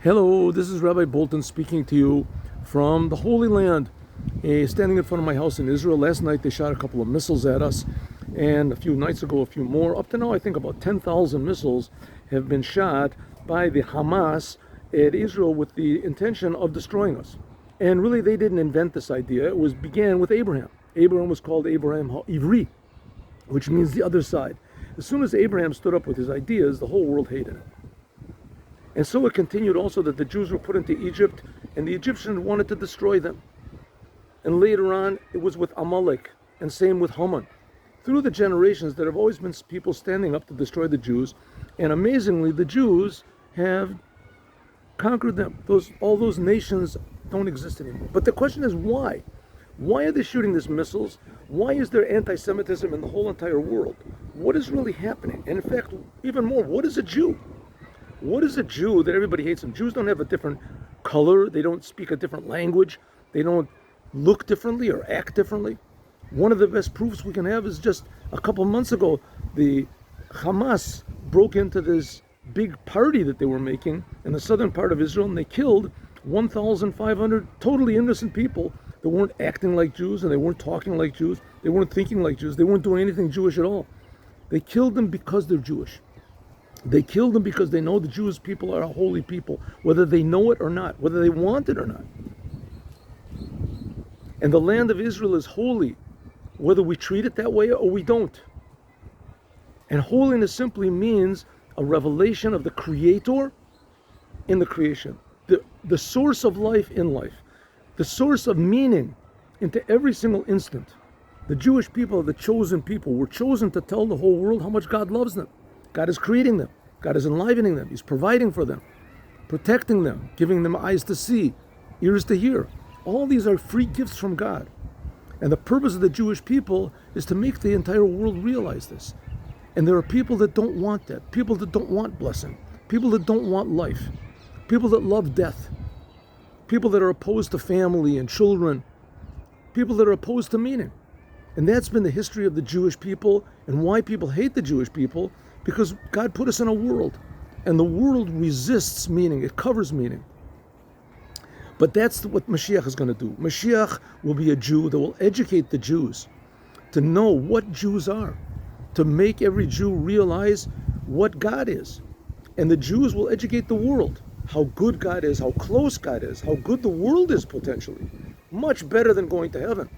Hello, this is Rabbi Bolton speaking to you from the Holy Land. Standing in front of my house in Israel. Last night they shot a couple of missiles at us, and a few nights ago a few more. Up to now I think about 10,000 missiles have been shot by the Hamas at Israel with the intention of destroying us. And really they didn't invent this idea. It began with Abraham. Abraham was called Abraham Ivri, which means the other side. As soon as Abraham stood up with his ideas, the whole world hated him. And so it continued also that the Jews were put into Egypt, and the Egyptians wanted to destroy them. And later on, it was with Amalek, and same with Haman. Through the generations, there have always been people standing up to destroy the Jews, and amazingly, the Jews have conquered them. All those nations don't exist anymore. But the question is why? Why are they shooting these missiles? Why is there anti-Semitism in the whole entire world? What is really happening? And in fact, even more, what is a Jew? What is a Jew that everybody hates them? Jews don't have a different color. They don't speak a different language. They don't look differently or act differently. One of the best proofs we can have is just a couple months ago, the Hamas broke into this big party that they were making in the southern part of Israel, and they killed 1,500 totally innocent people that weren't acting like Jews, and they weren't talking like Jews. They weren't thinking like Jews. They weren't doing anything Jewish at all. They killed them because they're Jewish. They killed them because they know the Jewish people are a holy people, whether they know it or not, whether they want it or not. And the land of Israel is holy, whether we treat it that way or we don't. And holiness simply means a revelation of the Creator in the creation, the source of life in life, the source of meaning into every single instant. The Jewish people are the chosen people. We're chosen to tell the whole world how much God loves them. God is creating them. God is enlivening them. He's providing for them, protecting them, giving them eyes to see, ears to hear. All these are free gifts from God. And the purpose of the Jewish people is to make the entire world realize this. And there are people that don't want that, people that don't want blessing, people that don't want life, people that love death, people that are opposed to family and children, people that are opposed to meaning. And that's been the history of the Jewish people, and why people hate the Jewish people, because God put us in a world, and the world resists meaning, it covers meaning. But that's what Mashiach is going to do. Mashiach will be a Jew that will educate the Jews to know what Jews are, to make every Jew realize what God is. And the Jews will educate the world, how good God is, how close God is, how good the world is potentially. Much better than going to heaven.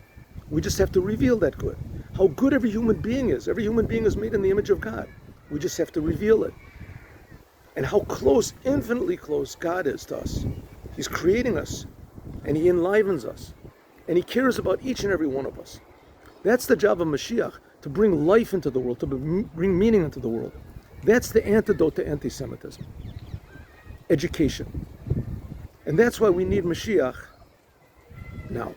We just have to reveal that good. How good every human being is. Every human being is made in the image of God. We just have to reveal it. And how close, infinitely close God is to us. He's creating us, and He enlivens us, and He cares about each and every one of us. That's the job of Mashiach, to bring life into the world, to bring meaning into the world. That's the antidote to anti-Semitism. Education. And that's why we need Mashiach now.